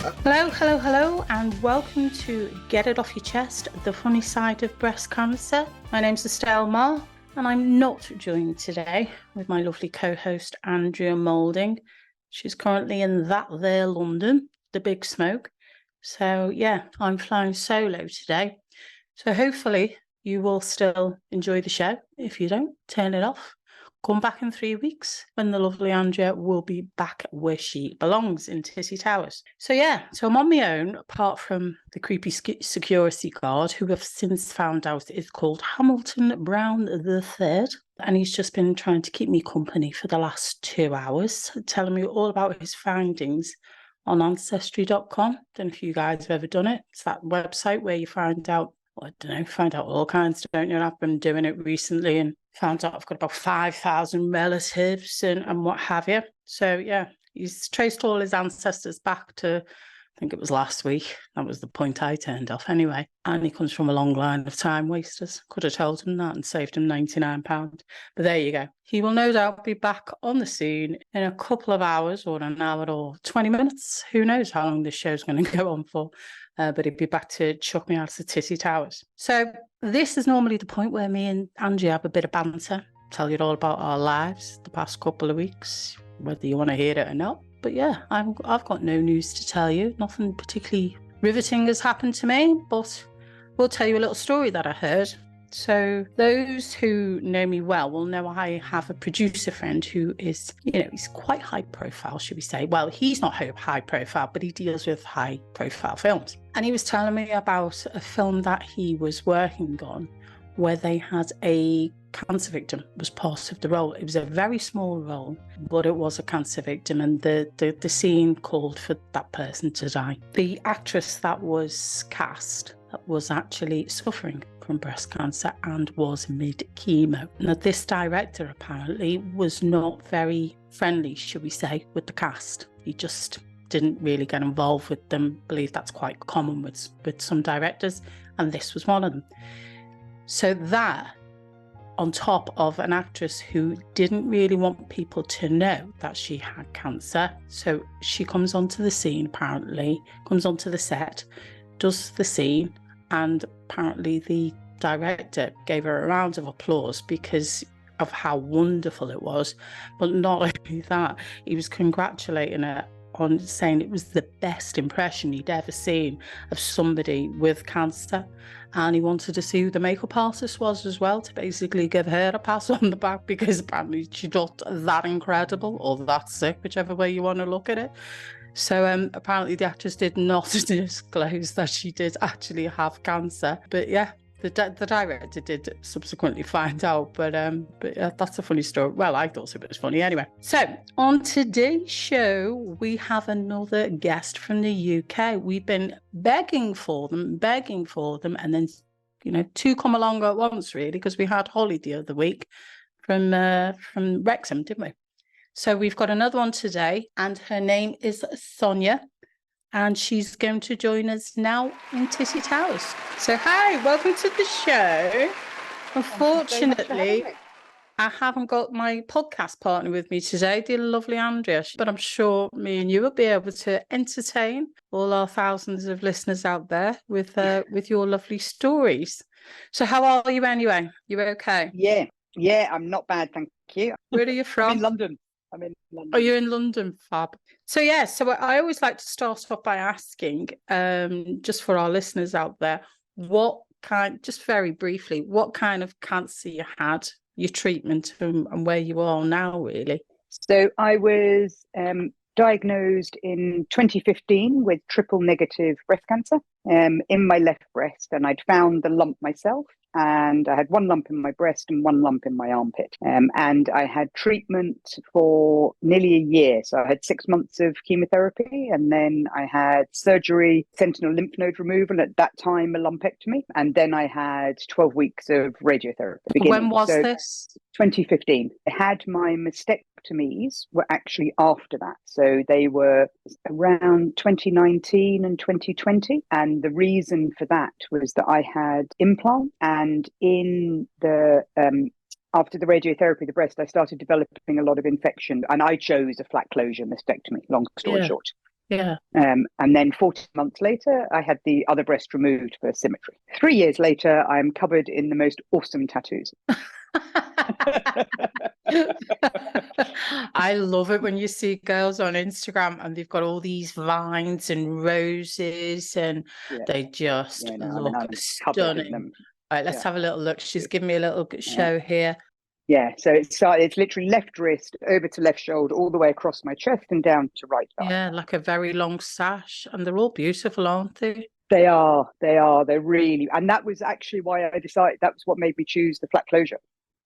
Hello, hello, hello, and welcome to Get It Off Your Chest, the funny side of breast cancer. My name's Estelle Marr, and I'm not joined today with my lovely co-host Andrea Moulding. She's currently in that there London, the big smoke. So yeah, I'm flying solo today. So hopefully you will still enjoy the show. If you don't, turn it off. Come back in 3 weeks when the lovely Andrea will be back where she belongs, in Tissy Towers. So I'm on my own, apart from the creepy security guard, who I've since found out is called Hamilton Brown III. And he's just been trying to keep me company for the last 2 hours, telling me all about his findings on Ancestry.com. Don't know if you guys have ever done it. It's that website where you find out all kinds, don't you? And I've been doing it recently and found out I've got about 5,000 relatives and what have you. So yeah, he's traced all his ancestors back to, I think it was last week. That was the point I turned off anyway. And he comes from a long line of time wasters. Could have told him that and saved him £99. But there you go. He will no doubt be back on the scene in a couple of hours, or an hour or 20 minutes. Who knows how long this show's going to go on for. But he'd be back to chuck me out of the Tissy Towers. So this is normally the point where me and Angie have a bit of banter, tell you all about our lives the past couple of weeks, whether you want to hear it or not. But yeah, I've got no news to tell you. Nothing particularly riveting has happened to me, but we'll tell you a little story that I heard. So those who know me well will know I have a producer friend who is, he's quite high profile, should we say. Well, he's not high profile, but he deals with high profile films. And he was telling me about a film that he was working on where they had a cancer victim was part of the role. It was a very small role, but it was a cancer victim, and the scene called for that person to die. The actress that was cast was actually suffering from breast cancer and was mid-chemo. Now, this director apparently was not very friendly, should we say, with the cast. He just didn't really get involved with them. I believe that's quite common with some directors, and this was one of them. So that, on top of an actress who didn't really want people to know that she had cancer. So she comes onto the scene, apparently, comes onto the set, does the scene, and apparently the director gave her a round of applause because of how wonderful it was. But not only that, he was congratulating her on saying it was the best impression he'd ever seen of somebody with cancer. And he wanted to see who the makeup artist was as well, to basically give her a pass on the back, because apparently she looked that incredible, or that sick, whichever way you want to look at it. So apparently the actress did not disclose that she did actually have cancer. But yeah, the director did subsequently find out, but yeah, that's a funny story. Well, I thought it was funny anyway. So on today's show, we have another guest from the UK. We've been begging for them, and then, two come along at once, really, because we had Holly the other week from Wrexham, didn't we? So we've got another one today, and her name is Sonia. And she's going to join us now in Tissy Towers. So hi, welcome to the show. Unfortunately, I haven't got my podcast partner with me today, the lovely Andrea, but I'm sure me and you will be able to entertain all our thousands of listeners out there with your lovely stories. So how are you anyway? You okay? Yeah, I'm not bad, thank you. Where are you from? I'm in London. Oh, you're in London, fab. So so I always like to start off by asking, just for our listeners out there, just very briefly, what kind of cancer you had, your treatment, and where you are now, really? So I was diagnosed in 2015 with triple negative breast cancer in my left breast, and I'd found the lump myself. And I had one lump in my breast and one lump in my armpit. And I had treatment for nearly a year. So I had 6 months of chemotherapy, and then I had surgery, sentinel lymph node removal, at that time a lumpectomy. And then I had 12 weeks of radiotherapy. When was this? 2015. I had my mastectomies were actually after that. So they were around 2019 and 2020. And the reason for that was that I had implant, and in the after the radiotherapy, the breast, I started developing a lot of infection, and I chose a flat closure mastectomy, long story short. Yeah. And then 14 months later, I had the other breast removed for symmetry. 3 years later, I'm covered in the most awesome tattoos. I love it when you see girls on Instagram and they've got all these vines and roses and they just look I'm covered in stunning. them. All right, let's have a little look. She's giving me a little show here. Yeah, so it's literally left wrist over to left shoulder, all the way across my chest and down to right thigh. Yeah, like a very long sash, and they're all beautiful, aren't they? They are. They're really, and that was actually why I decided, that was what made me choose the flat closure.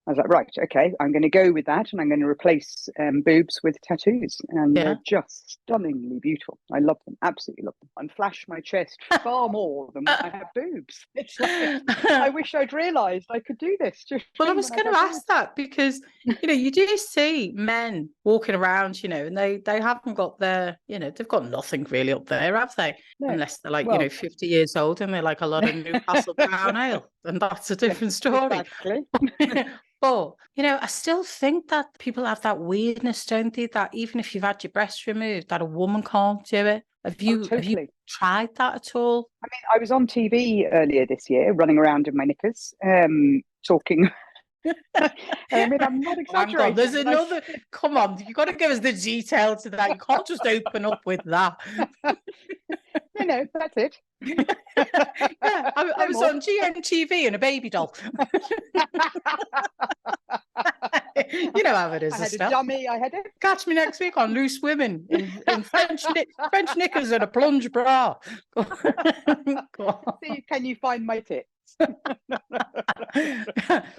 I was like, right, okay, I'm going to go with that, and I'm going to replace boobs with tattoos, and they're just stunningly beautiful. I love them, absolutely love them, and flash my chest far more than when I have boobs. It's like, I wish I'd realised I could do this. Well, I was going to ask that because, you do see men walking around, and they haven't got their, they've got nothing really up there, have they? No. Unless they're like, 50 years old and they're like a lot of Newcastle brown ale, and that's a different story. Exactly. But, I still think that people have that weirdness, don't they? That even if you've had your breasts removed, that a woman can't do it. Have you tried that at all? I mean, I was on TV earlier this year, running around in my knickers, talking. I mean, I'm not exaggerating. There's another. Come on, you've got to give us the detail to that. You can't just open up with that. That's it. I was on GMTV in a baby doll. You know how it is. I had a dummy. I had it. Catch me next week on Loose Women in French knickers and a plunge bra. See, can you find my tits?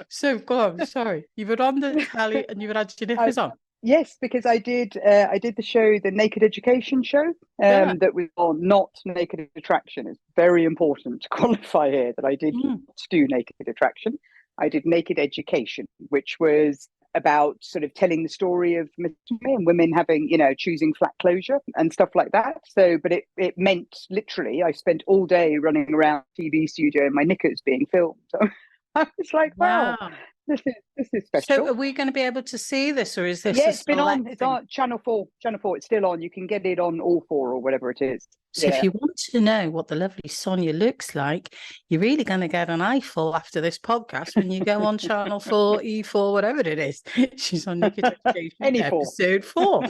So go on. Sorry, you were on the telly and you were had your knickers on. Yes, because I did the show, the Naked Education show, that was on Not Naked Attraction. It's very important to qualify here that I did not do Naked Attraction. I did Naked Education, which was about sort of telling the story of misogyny and women having, choosing flat closure and stuff like that. So, but it meant literally I spent all day running around TV studio in my knickers being filmed. So I was like, wow. This is special. So are we going to be able to see this, or is this? Yeah, it's been on. It's on Channel 4. Channel 4. It's still on. You can get it on all 4 or whatever it is. So if you want to know what the lovely Sonia looks like, you're really going to get an eyeful after this podcast when you go on Channel 4, E4, whatever it is. She's on Naked Education episode 4.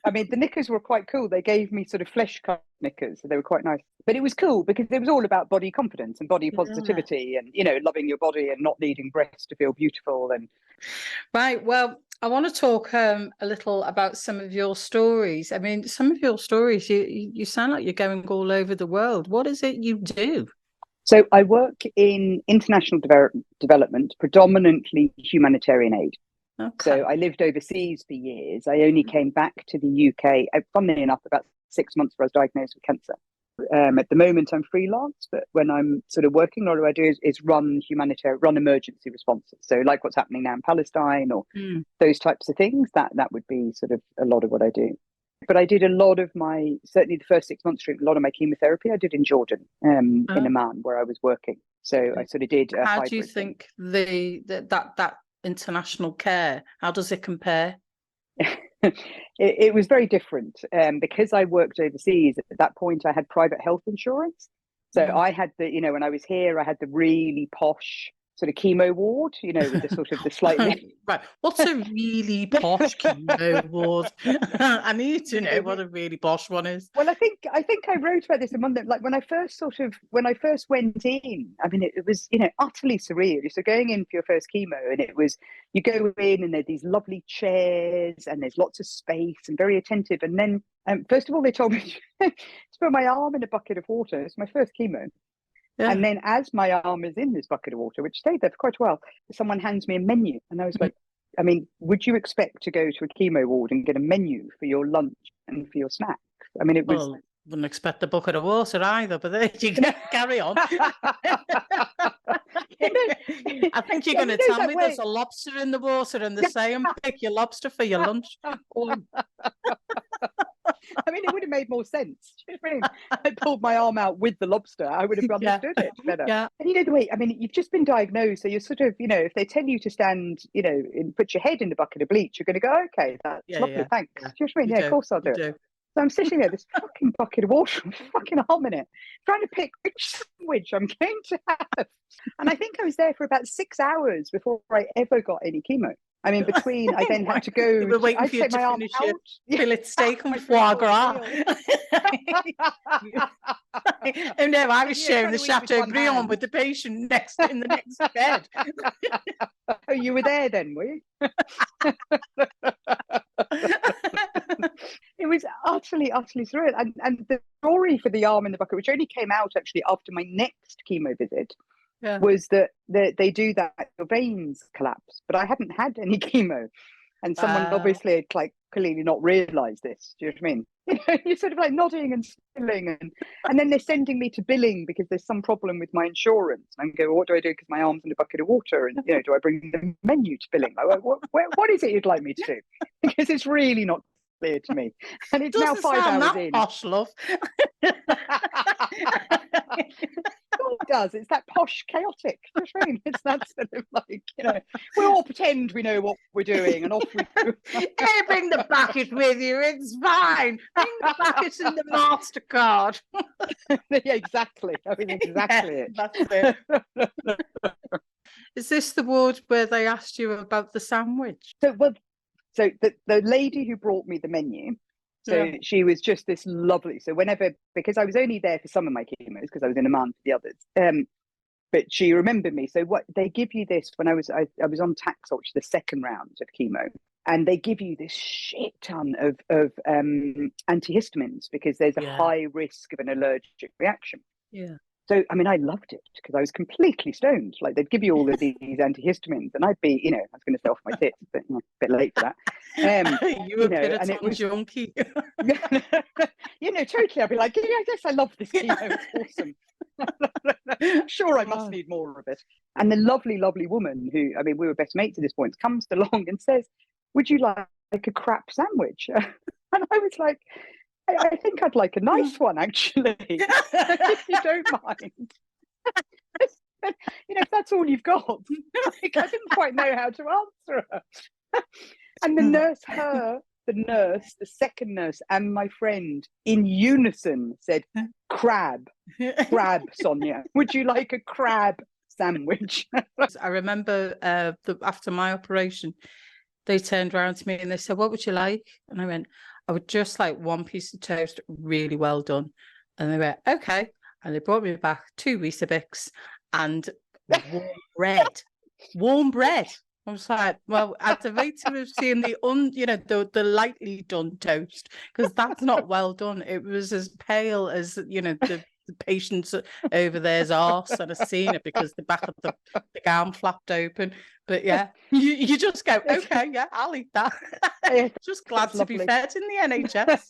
I mean, the knickers were quite cool. They gave me sort of flesh-cut knickers, so they were quite nice. But it was cool because it was all about body confidence and body positivity and, loving your body and not needing breasts to feel beautiful. And right, well, I want to talk a little about some of your stories. I mean, some of your stories, you sound like you're going all over the world. What is it you do? So I work in international development, predominantly humanitarian aid. Okay. So I lived overseas for years. I only came back to the UK, funnily enough, about 6 months before I was diagnosed with cancer. At the moment, I'm freelance, but when I'm sort of working, all I do is run emergency responses. So like what's happening now in Palestine or those types of things, that would be sort of a lot of what I do. But I did a lot of certainly the first 6 months, a lot of my chemotherapy I did in Jordan, in Amman, where I was working. So I sort of did. How do you think that international care, how does it compare? It was very different because I worked overseas. At that point I had private health insurance, so I had when I was here I had the really posh sort of chemo ward, with the sort of the slightly right. What's a really posh chemo ward? I need to know what a really posh one is. Well, I think I wrote about this in Monday. Like when I first went in, I mean, it was utterly surreal. So going in for your first chemo, and it was you go in and there's these lovely chairs and there's lots of space and very attentive. And then first of all, they told me to put my arm in a bucket of water. It's my first chemo. Yeah. And then as my arm is in this bucket of water, which stayed there for quite a while, someone hands me a menu. And I was like, I mean, would you expect to go to a chemo ward and get a menu for your lunch and for your snacks? I mean, it was... Well, wouldn't expect a bucket of water either, but there you go. Carry on. I think you're going to tell me there's a lobster in the water and they say, pick your lobster for your lunch. I mean, it would have made more sense. I pulled my arm out with the lobster. I would have understood it better. Yeah. And the way, I mean, you've just been diagnosed. So you're sort of, if they tell you to stand, and put your head in the bucket of bleach, you're going to go, okay, that's lovely, thanks. Do you know what I mean? Yeah, of course I'll do it. So I'm sitting there, this fucking bucket of water, fucking arm in it, trying to pick which sandwich I'm going to have. And I think I was there for about 6 hours before I ever got any chemo. I mean, between I then had to go. You were waiting I'd for you take to my arm finish out. your fillet steak My and foie three-course gras. meal. Oh no, I was sharing trying the to eat with one Chateaubriand hand. with the patient in the next bed. Oh, you were there then, were you? It was utterly surreal. And the story for the arm in the bucket, which only came out actually after my next chemo visit, Yeah. was that they do that, your veins collapse. But I hadn't had any chemo. And someone obviously had like clearly not realised this. Do you know what I mean? You're sort of like nodding and smiling, and then they're sending me to billing because there's some problem with my insurance. And I go, well, what do I do? Because my arm's in a bucket of water, and do I bring the menu to billing? Like, what is it you'd like me to do? Because it's really not clear to me. And it's now 5 hours in. Posh, love. It does. It's that posh, chaotic. You know what I mean? It's that sort of like, we all pretend we know what we're doing, and off we go. Hey, bring the bucket with you. It's fine. Bring the bucket and the MasterCard. Yeah, exactly. I mean, exactly it. That's it. Is this the ward where they asked you about the sandwich? So the lady who brought me the menu, she was just this lovely. So because I was only there for some of my chemos because I was in Amman for the others. But she remembered me. So what they give you this when I was on Taxol, which is the second round of chemo, and they give you this shit ton of antihistamines because there's a high risk of an allergic reaction. Yeah. So, I mean, I loved it because I was completely stoned. Like, they'd give you all of these antihistamines, and I'd be, I was going to say off my tits, but a bit late for that. You were a bit of a junkie. Totally. I'd be like, I guess I love this chemo. It's awesome. Sure, I must need more of it. And the lovely, lovely woman who, I mean, we were best mates at this point, comes along and says, would you like a crap sandwich? And I was like, I think I'd like a nice one, actually, if you don't mind. If that's all you've got. Like, I didn't quite know how to answer her. And the nurse, the second nurse, and my friend in unison said, crab, Sonia. Would you like a crab sandwich? I remember after my operation, they turned around to me and they said, what would you like? And I went, I would just like one piece of toast, really well done. And they went, okay. And they brought me back 2 Weetabix and warm bread. I was like, well, I'd hate to have seen the lightly done toast, because that's not well done. It was as pale as, the patient's over there's arse, and I've seen it because the back of the gown flapped open. But yeah, you just go, okay, yeah, I'll eat that. Just glad to be fed in the NHS.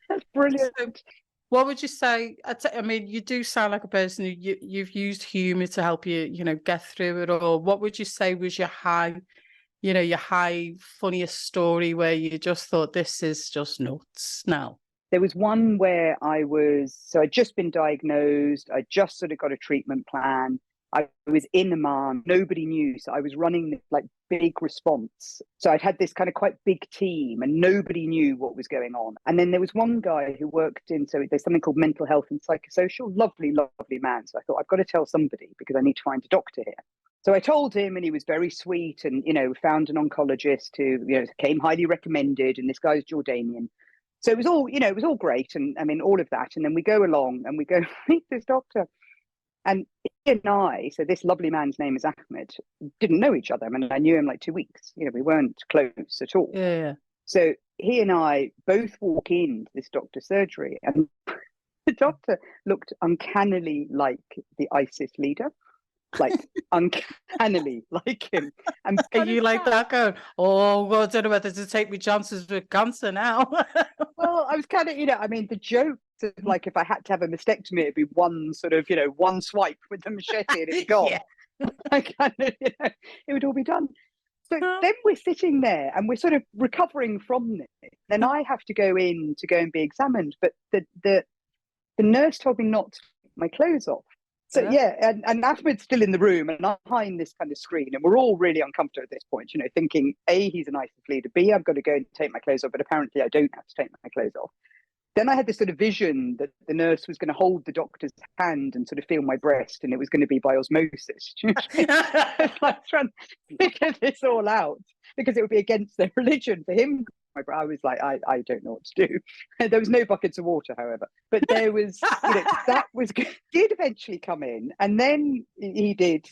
That's brilliant. So, what would you say? I mean, you do sound like a person who you've used humour to help you, get through it all. What would you say was your high, funniest story where you just thought, this is just nuts now? There was one where I'd just been diagnosed. I just sort of got a treatment plan. I was in Amman. Nobody knew. So I was running this like big response. So I'd had this kind of quite big team and nobody knew what was going on. And then there was one guy who worked so there's something called mental health and psychosocial. Lovely, lovely man. So I thought, I've got to tell somebody because I need to find a doctor here. So I told him, and he was very sweet, and, found an oncologist who, came highly recommended. And this guy's Jordanian. So it was all great. And I mean, all of that. And then we go along and we go meet this doctor. And he and I, so this lovely man's name is Ahmed, didn't know each other. I mean, I knew him like 2 weeks. We weren't close at all. Yeah. So he and I both walk into this doctor's surgery, and the doctor looked uncannily like the ISIS leader. Like uncannily like him. And are you like that going, oh, well, I don't know whether to take me chances with cancer now? Well, I was kind of, I mean, the joke of like, if I had to have a mastectomy, it'd be one sort of, one swipe with the machete and it'd be gone. Yeah. I kind of, it would all be done. So then we're sitting there and we're sort of recovering from this. Then I have to go and be examined. But the nurse told me not to take my clothes off. So and Ahmed's still in the room, and I'm behind this kind of screen, and we're all really uncomfortable at this point, thinking A, he's an ISIS leader, B, I've got to go and take my clothes off, but apparently I don't have to take my clothes off. Then I had this sort of vision that the nurse was going to hold the doctor's hand and sort of feel my breast, and it was going to be by osmosis. It's like trying to figure this all out, because it would be against their religion for him. I was like, I don't know what to do. There was no buckets of water, however, but there was, that did eventually come in, and then he did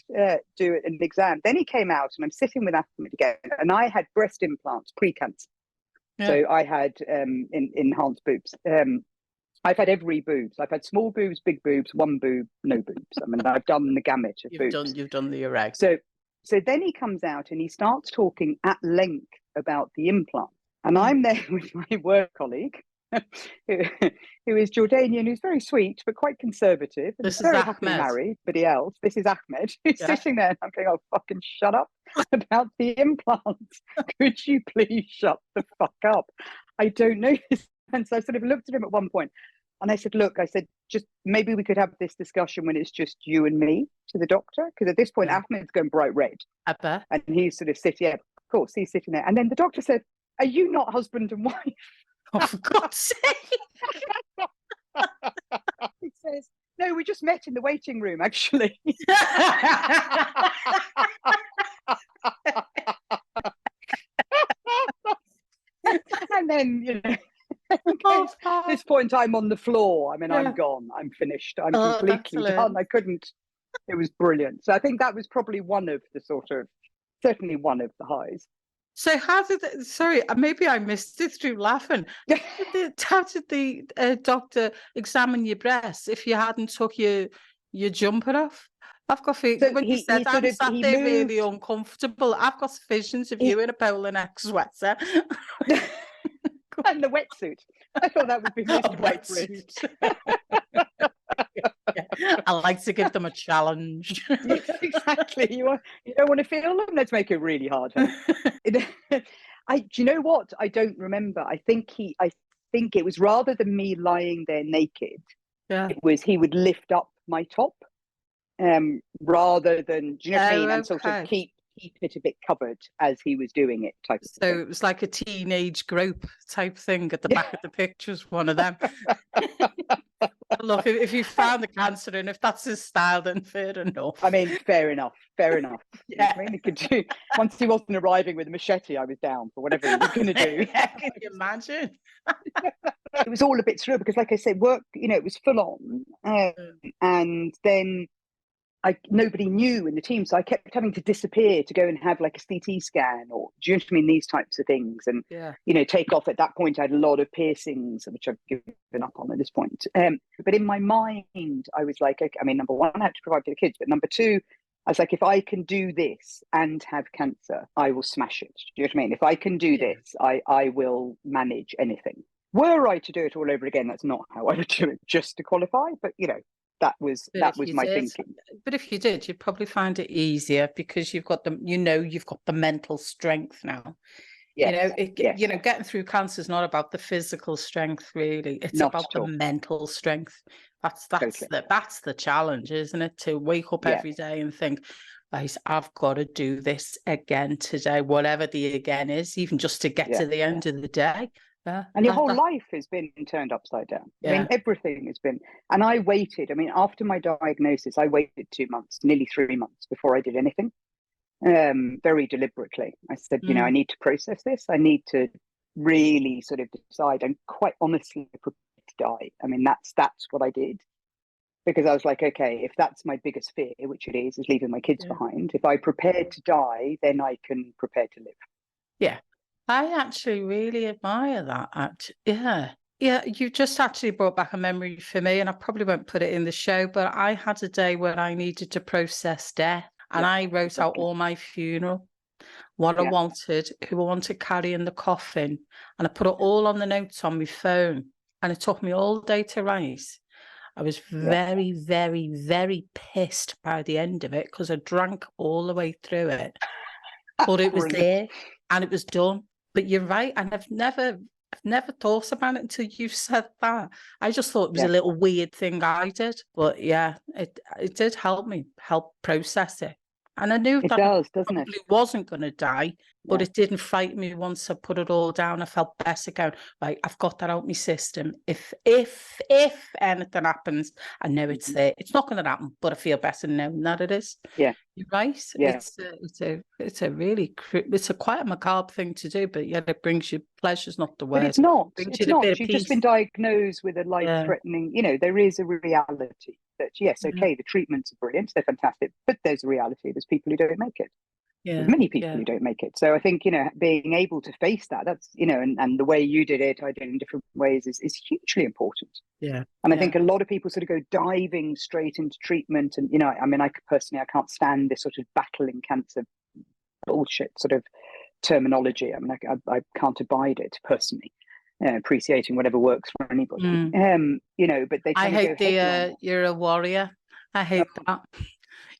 do an exam. Then he came out, and I'm sitting with Ahmed again, and I had breast implants pre-cancer. Yeah. So I had enhanced boobs. I've had every boobs. I've had small boobs, big boobs, one boob, no boobs. I mean, I've done the gamut of boobs. You've done the erect. So then he comes out and he starts talking at length about the implant. And I'm there with my work colleague, who is Jordanian, who's very sweet, but quite conservative. And this very is happily Ahmed. married, but else. This is Ahmed, who's sitting there, and I'm going, oh, fucking shut up about the implants. Could you please shut the fuck up? I don't know this. And so I sort of looked at him at one point, and I said, look, just maybe we could have this discussion when it's just you and me, to the doctor. Because at this point, Ahmed's going bright red. And he's sort of sitting, of course, he's sitting there. And then the doctor said, are you not husband and wife? Oh, for God's sake. He says, no, we just met in the waiting room, actually. And then, at this point, I'm on the floor. I mean, I'm gone. I'm finished. I'm completely done. I couldn't. It was brilliant. So I think that was probably certainly one of the highs. So sorry, maybe I missed it through laughing. How did the doctor examine your breasts if you hadn't took your jumper off? I've got when you said I'm sat there really uncomfortable, I've got visions of you in a Polar neck sweater. And the wetsuit. I thought that would be most wetsuit. I like to give them a challenge. Yes, exactly. You don't want to feel them? Let's make it really hard. Do you know what? I don't remember. I think it was rather than me lying there naked. Yeah. It was he would lift up my top, rather than, do you know what I mean? And sort of keep it a bit covered as he was doing it, type of thing. It was like a teenage grope type thing at the back of the pictures, one of them. Look, if you found the cancer and if that's his style, then fair enough. I mean, fair enough. Yeah. I mean, he could do. Once he wasn't arriving with a machete, I was down for whatever he was going to do. Can you imagine? It was all a bit surreal because, like I said, work, it was full on. And then nobody knew in the team, so I kept having to disappear to go and have like a CT scan, or do you know what I mean, these types of things, and take off. At that point I had a lot of piercings, which I've given up on at this point, but in my mind I was like, okay, I mean, number one, I had to provide for the kids, but number two, I was like, if I can do this and have cancer, I will smash it. Do you know what I mean? If I can do this, I will manage anything. Were I to do it all over again, that's not how I would do it, just to qualify, but that was my thinking. But if you did, you'd probably find it easier because you've got you've got the mental strength now. Yes, getting through cancer is not about the physical strength, really. It's not about the mental strength. That's the challenge, isn't it? To wake up every day and think, guys, I've got to do this again today, whatever the again is, even just to get to the end of the day. And your whole life has been turned upside down. I mean, everything has been. And I waited. I mean, after my diagnosis, I waited 2 months, nearly 3 months before I did anything. Very deliberately. I said, I need to process this. I need to really sort of decide. And quite honestly, prepared to die. I mean, that's what I did. Because I was like, okay, if that's my biggest fear, which it is leaving my kids behind. If I prepare to die, then I can prepare to live. Yeah. I actually really admire that. Yeah, you just actually brought back a memory for me, and I probably won't put it in the show, but I had a day where I needed to process death, and I wrote out all my funeral, what I wanted, who I wanted to carry in the coffin, and I put it all on the notes on my phone, and it took me all day to write. I was very, very, very pissed by the end of it because I drank all the way through it, but it was there and it was done. But you're right, and I've never I've never thought about it until you said that. I just thought it was Yeah, a little weird thing I did. But yeah, it did help process it. And I knew it that I does, doesn't it? probably wasn't going to die, but Yeah. it didn't frighten me once I put it all down. I felt better going, right, I've got that out my system. If anything happens, I know it's Mhm. there. It's not going to happen, but I feel better knowing that it is. Yeah, You're right. yeah. It's a quite a macabre thing to do, but yet it brings you pleasure's not the But word. it's not. Brings you It's a not. bit of You've just been peace. diagnosed with a Yeah. life-threatening, there is a reality that, yes, Yeah. okay, the treatments are brilliant, they're fantastic, but there's a reality. There's people who don't make it. There's Yeah. many people Yeah. who don't make it. So I think, being able to face that, that's, and the way you did it, I did in different ways, is hugely important. Yeah. And I Yeah. think a lot of people sort of go diving straight into treatment. And, I mean, I personally, I can't stand this sort of battling cancer bullshit sort of terminology. I mean, I can't abide it personally. Appreciating whatever works for anybody. But they I kind of go hate headlong. you're a warrior. I hate that.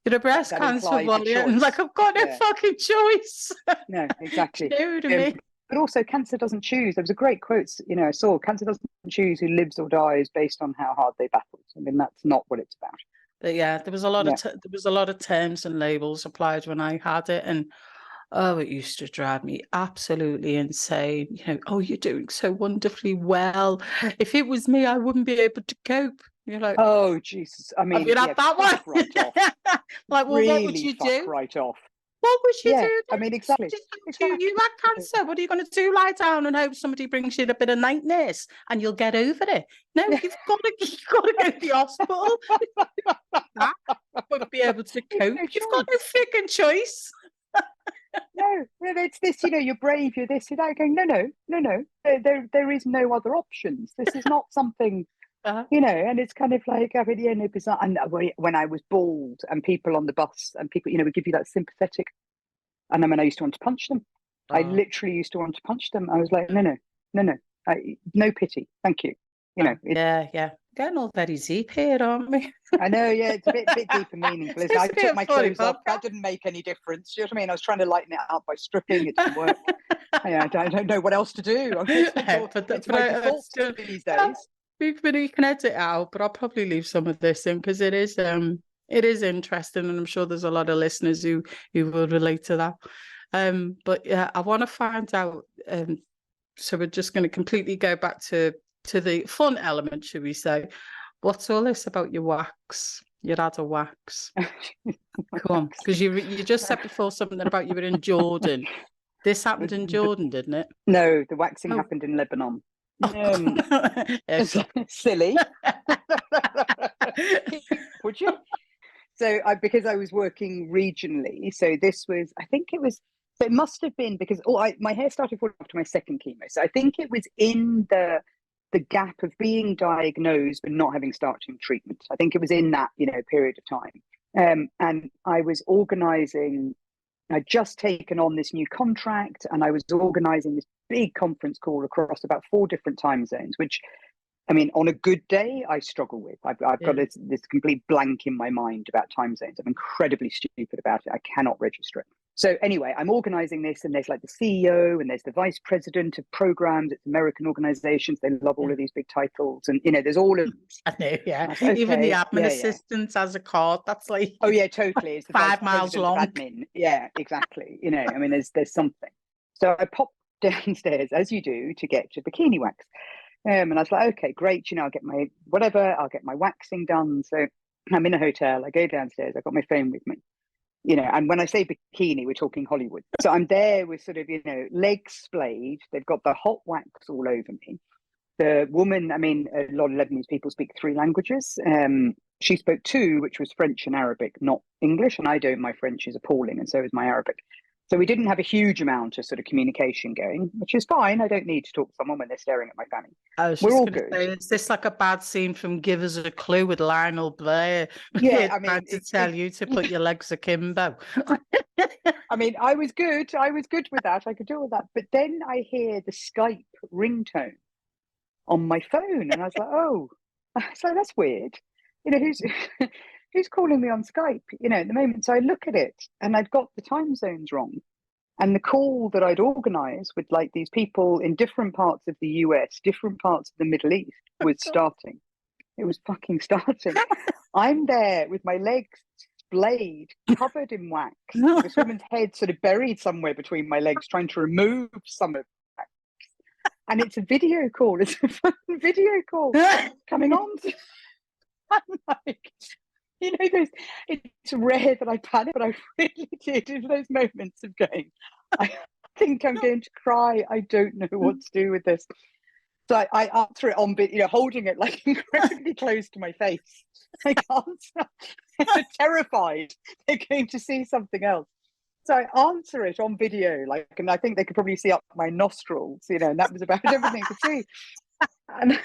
You're a breast That cancer implies a warrior. And like, choice. I've got no Yeah, fucking choice. no, Do exactly. you know what I mean? But also, cancer doesn't choose. There was a great quote, I saw, cancer doesn't choose who lives or dies based on how hard they battled. I mean, that's not what it's about. But yeah, there was Yeah. a lot of terms and labels applied when I had it, and oh, it used to drive me absolutely insane. Oh, you're doing so wonderfully well. If it was me, I wouldn't be able to cope. You're like, Oh, Jesus. I have mean, you had yeah, that fuck one? right off. Like, well, what would Really you fuck do? right off. What would you Yeah, do I then? mean, exactly. Just Exactly. you had cancer. What are you going to do? Lie down and hope somebody brings you a bit of nightmares and you'll get over it? No, Yeah. you've got to go to the hospital. That won't be able to It's cope. no You've got no choice. freaking choice. No, it's this, you're brave, you're this, you're that. Going, no. There is no other options. This is not something, Uh, and it's kind of like, I mean, no, bizarre. And when I was bald and people on the bus and people, would give you that sympathetic, and I mean, I used to want to punch them. I oh, literally used to want to punch them. I was like, no, no pity, thank you. yeah. Getting all very deep here, aren't we? I know, yeah, it's a bit deep and meaningful. It's I supposed to be took a my funny clothes off. podcast. That didn't make any difference. Do you know what I mean? I was trying to lighten it up by stripping. It didn't work. I don't know what else to do. It's my default these days. You can edit it out, but I'll probably leave some of this in because it is interesting, and I'm sure there's a lot of listeners who will relate to that. But yeah, I want to find out. So we're just going to completely go back to the fun element, should we say? What's all this about your wax? You had a wax. Come on, because you just said before something about you were in Jordan. This happened in Jordan, didn't it? No, the waxing Oh. happened in Lebanon. Excellent. Silly. Would you? So because I was working regionally, so this was, I think it was, so it must have been because my hair started falling after my second chemo. So I think it was in the gap of being diagnosed but not having started treatment. I think it was in that, period of time. And I was organizing, I'd just taken on this new contract and I was organizing this big conference call across about 4 different time zones, which, I mean, on a good day, I struggle with. I've got this complete blank in my mind about time zones. I'm incredibly stupid about it. I cannot register it. So anyway, I'm organizing this, and there's like the CEO, and there's the vice president of programs. It's American organizations. They love all of these big titles, and there's all of. I know, yeah. Like, okay, Even the admin assistants has a card that's like oh yeah, totally. It's the 5 vice miles president long. of admin. Yeah, exactly. I mean, there's something. So I popped downstairs as you do to get your bikini wax. And I was like, okay, great. I'll get my whatever. I'll get my waxing done. So I'm in a hotel. I go downstairs. I've got my phone with me. And when I say bikini, we're talking Hollywood. So I'm there with sort of, legs splayed. They've got the hot wax all over me. The woman, I mean, a lot of Lebanese people speak 3 languages. She spoke 2, which was French and Arabic, not English. And I don't. My French is appalling, and so is my Arabic. So we didn't have a huge amount of sort of communication going, which is fine. I don't need to talk to someone when they're staring at my fanny. I was We're just all going to good. say, is this like a bad scene from Give Us a Clue with Lionel Blair? Yeah, I mean, trying to tell you to put your legs akimbo. I mean, I was good. I was good with that. I could deal with that. But then I hear the Skype ringtone on my phone, and I was like, oh, so that's weird. Who's who's calling me on Skype? At the moment. So I look at it, and I'd got the time zones wrong. And the call that I'd organized with like these people in different parts of the US, different parts of the Middle East was starting. It was fucking starting. I'm there with my legs splayed, covered in wax. This woman's head sort of buried somewhere between my legs, trying to remove some of the wax. And it's a video call. It's a fucking video call coming on. I'm like, you know, it's rare that I panic, but I really did in those moments of going, I think I'm going to cry. I don't know what to do with this. So I answer it on, you know, holding it like incredibly close to my face. I can't. I'm terrified they're going to see something else. So I answer it on video, like, and I think they could probably see up my nostrils, you know, and that was about everything to see. And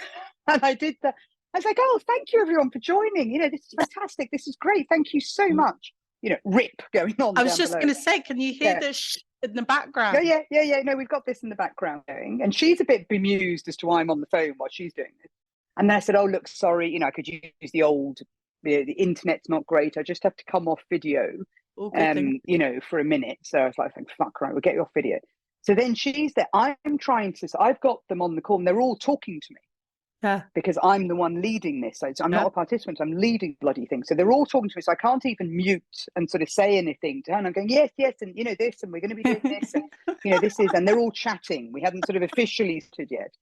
I did that. I was like, oh, thank you everyone for joining. You know, this is fantastic. This is great. Thank you so much. You know, rip going on. I was just going to say, can you hear this in the background? Yeah. No, we've got this in the background going. And she's a bit bemused as to why I'm on the phone while she's doing this. And then I said, oh, look, sorry, you know, I could use the internet's not great. I just have to come off video, you know, for a minute. So I was like, fuck, right, we'll get you off video. So then she's there. I'm trying to, so I've got them on the call and they're all talking to me. Yeah. Because I'm the one leading this. So I'm not a participant, I'm leading the bloody thing. So they're all talking to me. So I can't even mute and sort of say anything to her. And I'm going, yes, and you know, this, and we're going to be doing this, and you know, this is, and they're all chatting. We hadn't sort of officially stood yet.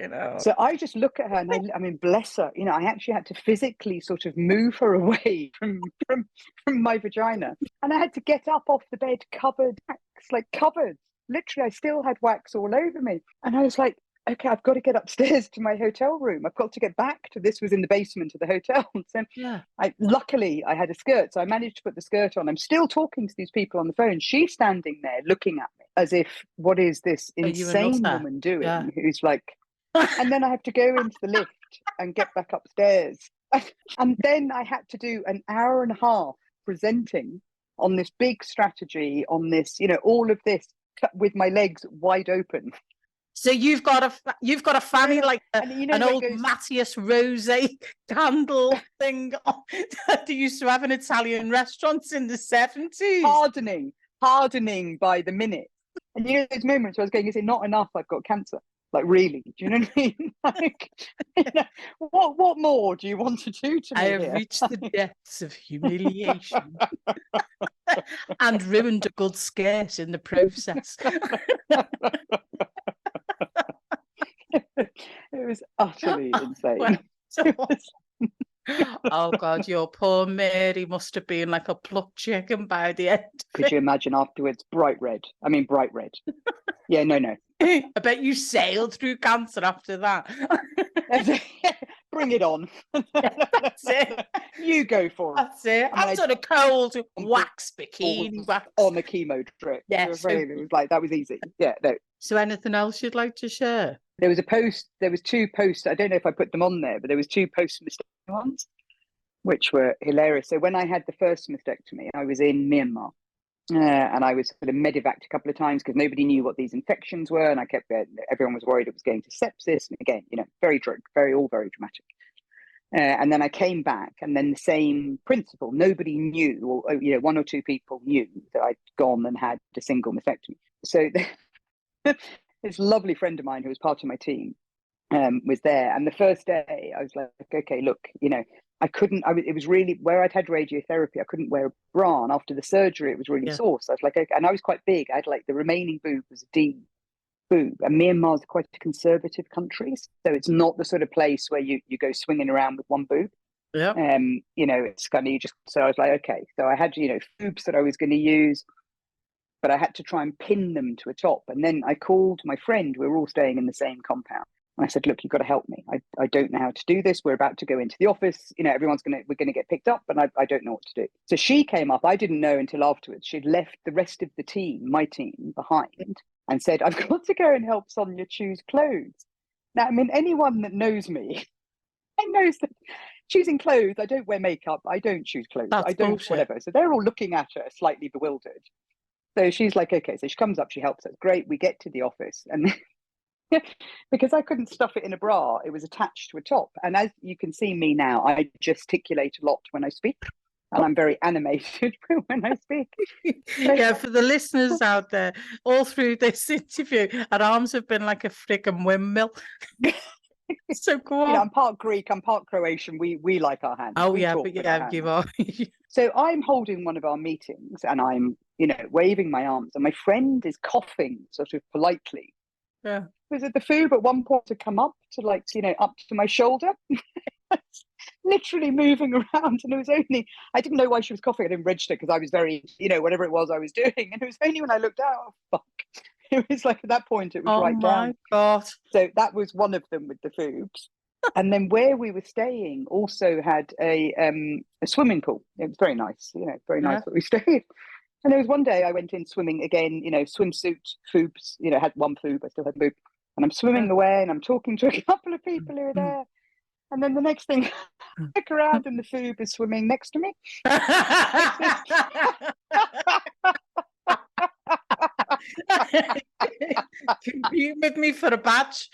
You know. So I just look at her and I mean, bless her, you know, I actually had to physically sort of move her away from my vagina. And I had to get up off the bed covered, like covered. Literally, I still had wax all over me. And I was like, okay, I've got to get upstairs to my hotel room. I've got to get back to this. Was in the basement of the hotel. So luckily I had a skirt, so I managed to put the skirt on. I'm still talking to these people on the phone. She's standing there looking at me as if, what is this insane woman doing? Yeah. Who's like, and then I have to go into the lift and get back upstairs. And then I had to do an hour and a half presenting on this big strategy, on this, you know, all of this with my legs wide open. So you've got a fanny like an old Matthias Rose candle thing that they used to have in Italian restaurants in the 70s. Hardening by the minute. And you know those moments where I was going, is it not enough? I've got cancer. Like, really? Do you know what I mean? Like, you know, what more do you want to do to me? I have reached the depths of humiliation and ruined a good skirt in the process. It was utterly insane. Oh God, your poor Mary must have been like a plucked chicken by the end. Could you imagine afterwards? Bright red. I mean, bright red. Yeah, no. I bet you sailed through cancer after that. Bring it on. That's it. You go for it. That's it. I've done a cold wax bikini wax on a chemo trip. Yes, it was like that was easy. Yeah, no. So anything else you'd like to share? There was two posts. I don't know if I put them on there, but there was two post-mastectomy ones, which were hilarious. So when I had the first mastectomy, I was in Myanmar. And I was sort of medevaced a couple of times because nobody knew what these infections were, and everyone was worried it was going to sepsis. And again, you know, all very dramatic. And then I came back, and then the same principle. Nobody knew, or you know, one or two people knew that I'd gone and had a single mastectomy. So this lovely friend of mine who was part of my team was there, and the first day I was like, okay, look, you know, it was really where I'd had radiotherapy, I couldn't wear a bra, and after the surgery it was really sore. So I was like, okay, and I was quite big. I had like the remaining boob was a D boob, and Myanmar's quite a conservative country, so it's not the sort of place where you go swinging around with one boob. Yeah. You know, it's kind of so I was like, okay, so I had, you know, boobs that I was going to use, but I had to try and pin them to a top. And then I called my friend. We were all staying in the same compound. And I said, look, you've got to help me. I don't know how to do this. We're about to go into the office. You know, we're going to get picked up, and I don't know what to do. So she came up. I didn't know until afterwards. She'd left the rest of the team, my team, behind, and said, I've got to go and help Sonia choose clothes. Now, I mean, anyone that knows me, knows that choosing clothes, I don't wear makeup. I don't choose clothes. I don't, bullshit. Whatever. So they're all looking at her, slightly bewildered. So she's like, okay. So she comes up, she helps us. Great. We get to the office, and because I couldn't stuff it in a bra, it was attached to a top. And as you can see me now, I gesticulate a lot when I speak. and I'm very animated when I speak. Yeah, for the listeners out there, all through this interview, our arms have been like a freaking windmill. So go on. I'm part Greek, I'm part Croatian. We like our hands. Oh, we yeah, talk but with yeah, our hands. you are. So I'm holding one of our meetings and I'm, waving my arms, and my friend is coughing sort of politely. Yeah. Was it the food at one point to come up to up to my shoulder? Literally moving around, and it was only, I didn't know why she was coughing. I didn't register because I was very, whatever it was I was doing, and it was only when I looked out, oh, fuck. It was like at that point it was right down. Oh my God. So that was one of them with the foods. And then where we were staying also had a swimming pool. It was very nice, very nice where we stayed. And there was one day I went in swimming again, swimsuit, foobs, had one foob, I still had boob. And I'm swimming away and I'm talking to a couple of people who are there. And then the next thing, I look around and the foob is swimming next to me. Compete with me for a batch.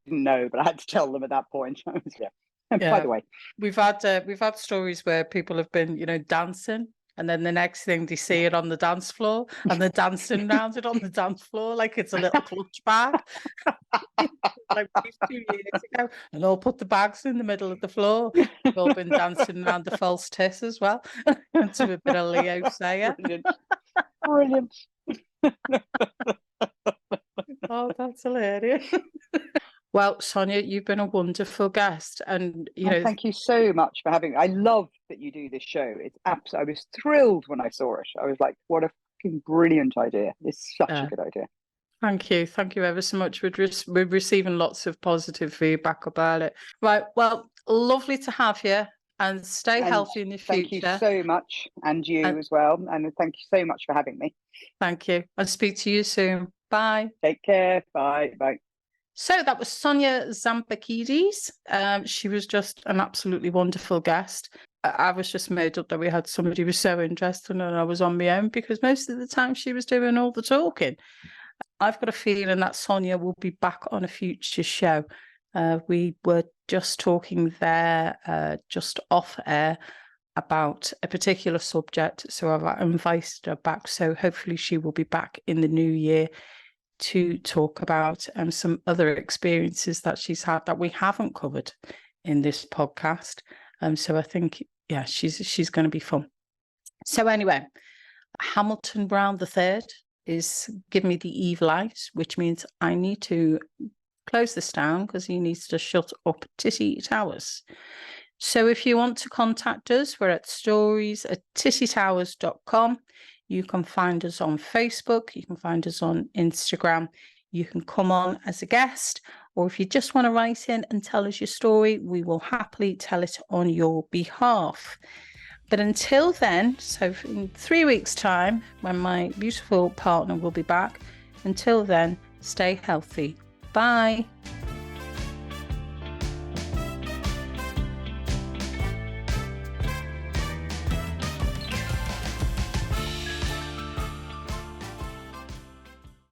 No, but I had to tell them at that point. Yeah. By the way, we've had stories where people have been, dancing, and then the next thing they see it on the dance floor, and they're dancing around it on the dance floor like it's a little clutch bag. Like 2 years ago, and all put the bags in the middle of the floor. We've all been dancing around the false tis as well, to a bit of Leo Sayer. Brilliant. Oh, that's hilarious. Well, Sonia, you've been a wonderful guest, and thank you so much for having me. I love that you do this show. It's absolutely. I was thrilled when I saw it. I was like, "What a fucking brilliant idea! It's such a good idea." Thank you ever so much. We're receiving lots of positive feedback about it. Right, well, lovely to have you, and stay healthy in the future. Thank you so much, and you as well. And thank you so much for having me. Thank you. I'll speak to you soon. Bye. Take care. Bye. Bye. So that was Sonia Zambakides. She was just an absolutely wonderful guest. I was just made up that we had somebody who was so interesting, and I was on my own because most of the time she was doing all the talking. I've got a feeling that Sonia will be back on a future show. We were just talking there, just off air, about a particular subject. So I've invited her back. So hopefully she will be back in the new year to talk about some other experiences that she's had that we haven't covered in this podcast. So I think, she's going to be fun. So anyway, Hamilton Brown III is giving me the evil eyes, which means I need to close this down because he needs to shut up Titty Towers. So if you want to contact us, we're at stories@tittytowers.com. You can find us on Facebook. You can find us on Instagram. You can come on as a guest, or if you just want to write in and tell us your story, we will happily tell it on your behalf. But until then, so in 3 weeks' time, when my beautiful partner will be back, until then, stay healthy. Bye.